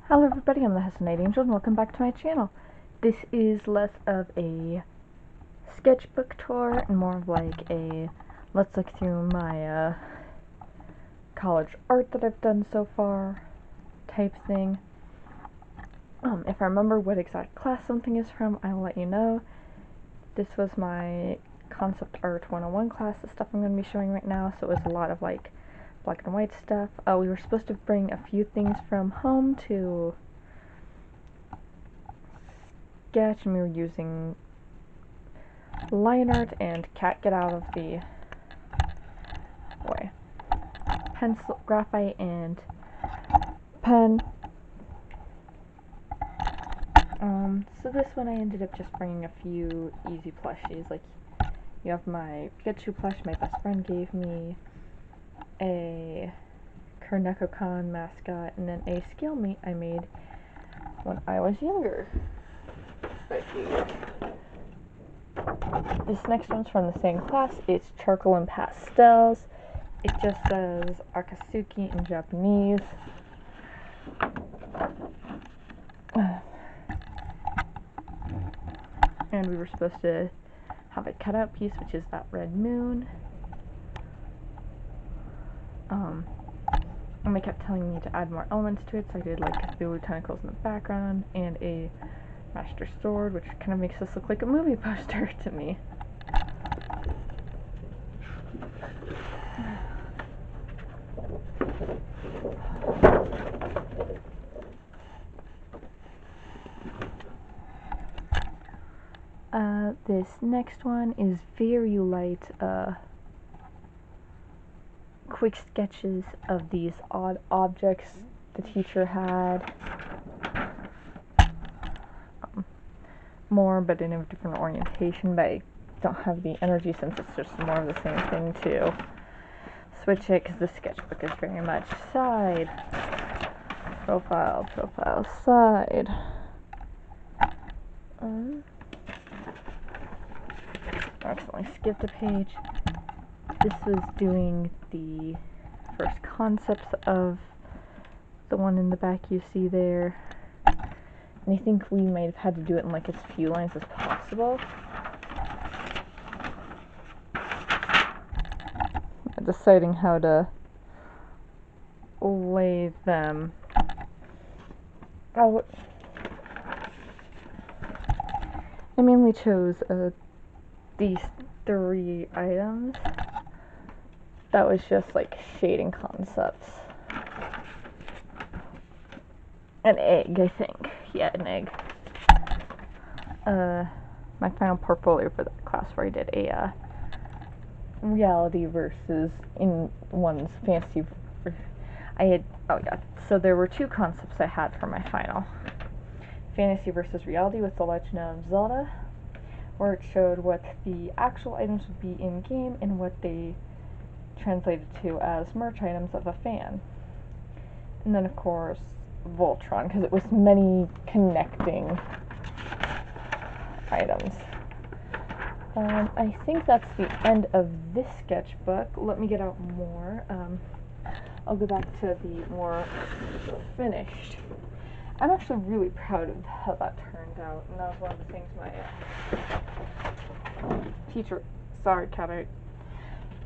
Hello everybody, I'm the Hessinate Angel and welcome back to my channel. This is less of a sketchbook tour and more of like a let's look through my college art that I've done so far type thing. If I remember what exact class something is from, I'll let you know. This was my Concept Art 101 class, the stuff I'm going to be showing right now, so it was a lot of like black and white stuff. We were supposed to bring a few things from home to sketch, and we were using line art and cat, get out of the way, pencil, graphite, and pen. So this one I ended up just bringing a few easy plushies. Like, you have my Pikachu plush my best friend gave me, a Karneko-Con mascot, and then a scale mate I made when I was younger. This next one's from the same class. It's charcoal and pastels. It just says Akatsuki in Japanese. And we were supposed to have a cutout piece, which is that red moon. And they kept telling me to add more elements to it, so I did like Cthulhu tentacles in the background and a master sword, which kind of makes this look like a movie poster to me. This next one is very light, quick sketches of these odd objects the teacher had. More, but in a different orientation, but I don't have the energy since it's just more of the same thing to switch it, because the sketchbook is very much side, profile, profile, side. I accidentally skipped a page. This was doing the first concepts of the one in the back you see there. And I think we might have had to do it in like as few lines as possible. Deciding how to lay them out. I mainly chose these three items. That was just like shading concepts. An egg, I think. Yeah, an egg. My final portfolio for that class, where I did a reality versus in one's fantasy. So there were two concepts I had for my final. Fantasy versus reality with The Legend of Zelda, where it showed what the actual items would be in game and what they translated to as merch items of a fan. And then of course Voltron, because it was many connecting items. I think that's the end of this sketchbook. Let me get out more. I'll go back to the more finished. I'm actually really proud of how that turned out, and that was one of the things my teacher, sorry cat, I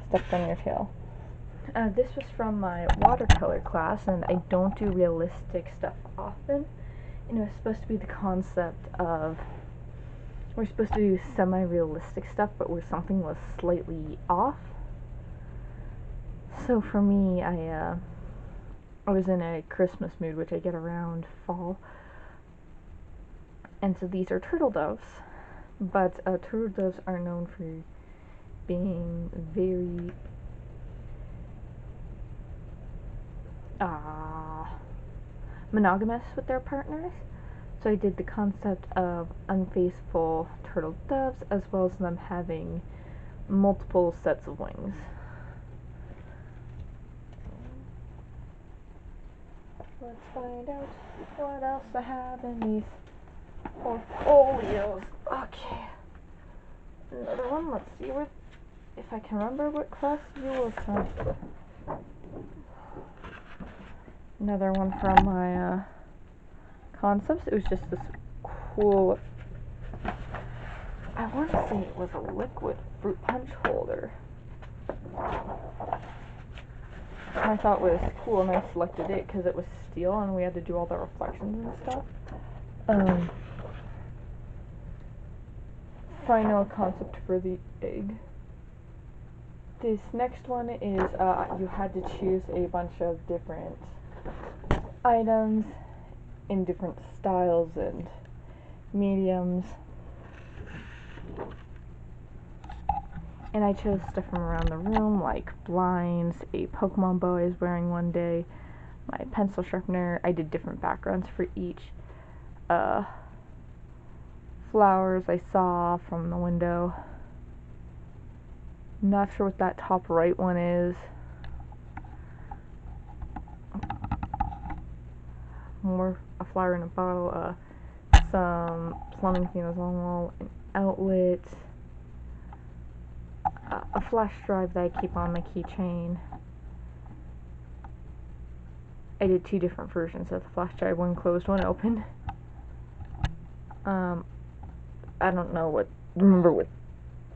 stepped on your tail. This was from my watercolor class, and I don't do realistic stuff often, and it was supposed to be the concept of, we're supposed to do semi-realistic stuff, but where something was slightly off. So for me, I was in a Christmas mood, which I get around fall, and so these are turtle doves, but turtle doves are known for being very monogamous with their partners. So I did the concept of unfaithful turtle doves, as well as them having multiple sets of wings. Let's find out what else I have in these portfolios. Okay. Another one. Let's see if I can remember what class you were from. Another one from my concepts. It was just this cool, I want to say it was a liquid fruit punch holder. And I thought it was cool, and I selected it because it was steel and we had to do all the reflections and stuff. Final concept for the egg. This next one is you had to choose a bunch of different items in different styles and mediums. And I chose stuff from around the room, like blinds, a Pokemon bow I was wearing one day, my pencil sharpener. I did different backgrounds for each. Flowers I saw from the window. Not sure what that top right one is. More a flower in a bottle, some plumbing things on the wall, an outlet, a flash drive that I keep on my keychain. I did 2 different versions of the flash drive, one closed, one open. I don't remember what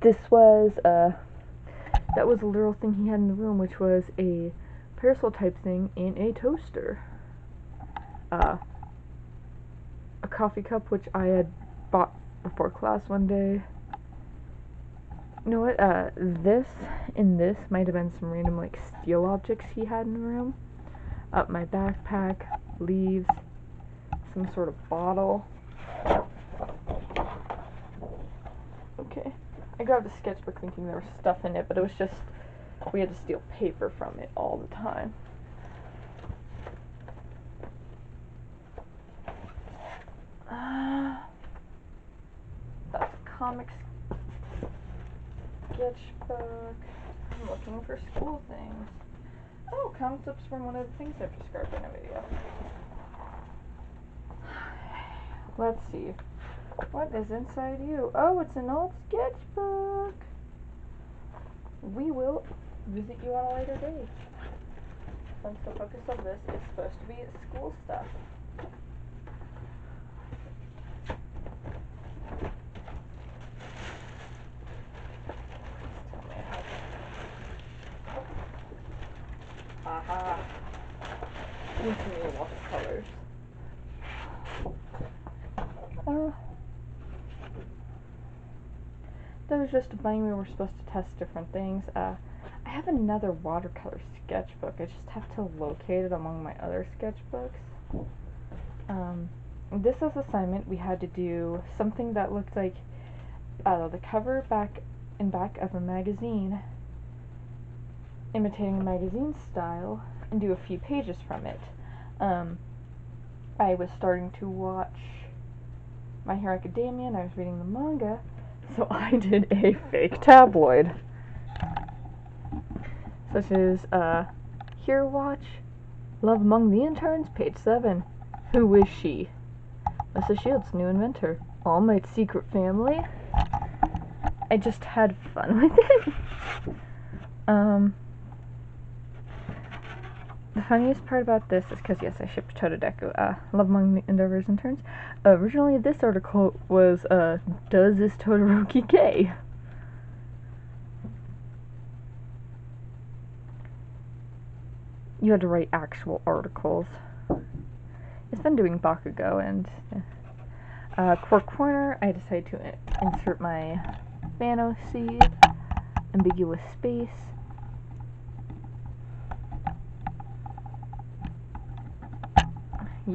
this was. That was a literal thing he had in the room, which was a parasol type thing in a toaster. A coffee cup, which I had bought before class one day. You know what, this might have been some random, like, steel objects he had in the room. My backpack, leaves, some sort of bottle. Okay. I grabbed a sketchbook thinking there was stuff in it, but it was just, we had to steal paper from it all the time. That's a comics sketchbook. I'm looking for school things. Oh, concepts from one of the things I've described in a video. Let's see. What is inside you? Oh, it's an old sketchbook. We will visit you on a later day. Since the focus of this is supposed to be school stuff. Aha. Infinite watercolors. That was just a bunny. We were supposed to test different things. I have another watercolor sketchbook. I just have to locate it among my other sketchbooks. This is assignment. We had to do something that looked like the cover back of a magazine, imitating a magazine style, and do a few pages from it. I was starting to watch My Hero Academia, and I was reading the manga, so I did a fake tabloid. Such as, Hero Watch, Love Among the Interns, page 7. Who is she? Mrs. Shields, new inventor. All Might's secret family. I just had fun with it. The funniest part about this is because, yes, I shipped Totodeku, Love Among the Endeavors Interns. Originally, this article was, does this Todoroki gay? You had to write actual articles. It's been doing Bakugo, and, Core Corner, I decided to insert my Bano seed, ambiguous space.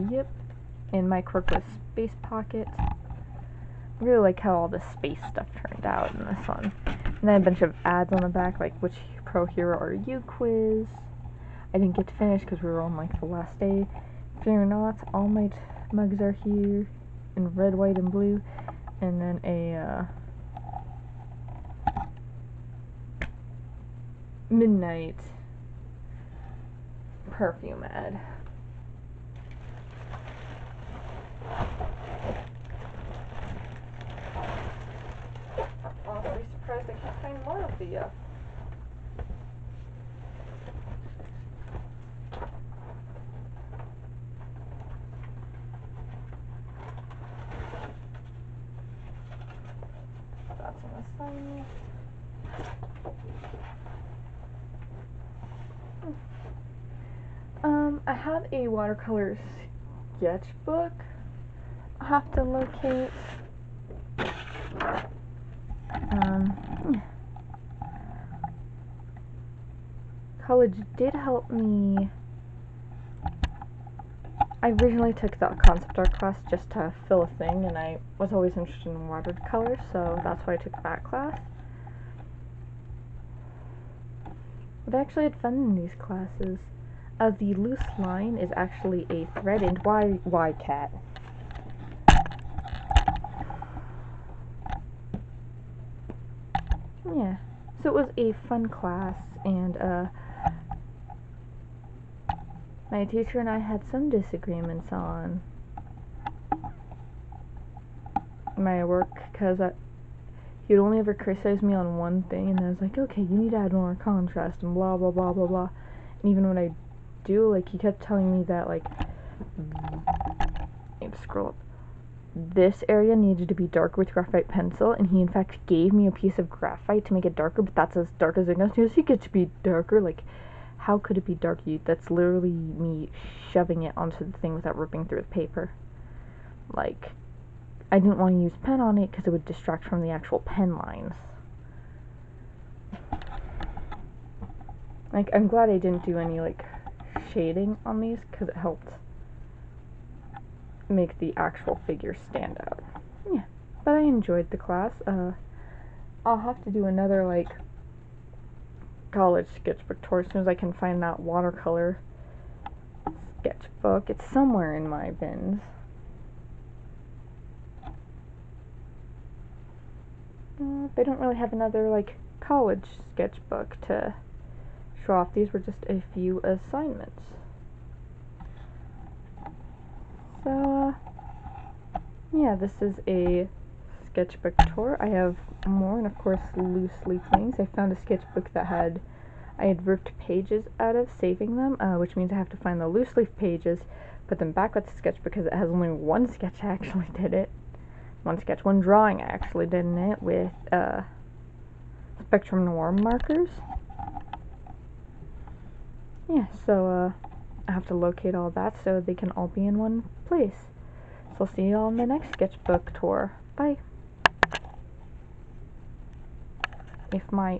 Yep, and my quirk was Space Pocket. I really like how all the space stuff turned out in this one. And then a bunch of ads on the back, like which pro hero are you quiz. I didn't get to finish because we were on like the last day. Fear not, All Might mugs are here in red, white, and blue. And then a midnight perfume ad. I'll be surprised I can't find more of the I have a watercolor sketchbook I have to locate. Yeah. College did help me. I originally took the concept art class just to fill a thing, and I was always interested in watercolor, so that's why I took that class. But I actually had fun in these classes. The loose line is actually a thread, and why cat? Yeah, so it was a fun class, and my teacher and I had some disagreements on my work, because he'd only ever criticize me on one thing, and I was like, okay, you need to add more contrast, and blah blah blah blah blah. And even when I do, like, he kept telling me that, like, I need to scroll up, this area needed to be darker with graphite pencil, and he in fact gave me a piece of graphite to make it darker, but that's as dark as it goes. He goes, you get to be darker. Like, how could it be dark? That's literally me shoving it onto the thing without ripping through the paper. Like, I didn't want to use pen on it because it would distract from the actual pen lines. Like, I'm glad I didn't do any, like, shading on these, because it helped make the actual figure stand out. Yeah, but I enjoyed the class. I'll have to do another, like, college sketchbook tour as soon as I can find that watercolor sketchbook. It's somewhere in my bins. They don't really have another, like, college sketchbook to show off. These were just a few assignments. So, yeah, this is a sketchbook tour. I have more, and of course, loose leaf things. I found a sketchbook that I had ripped pages out of, saving them, which means I have to find the loose leaf pages, put them back with the sketch because it has only one sketch I actually did it. One drawing I actually did in it with Spectrum Noir markers. Yeah, so I have to locate all that so they can all be in one place. So I'll see you all in the next sketchbook tour. Bye. If my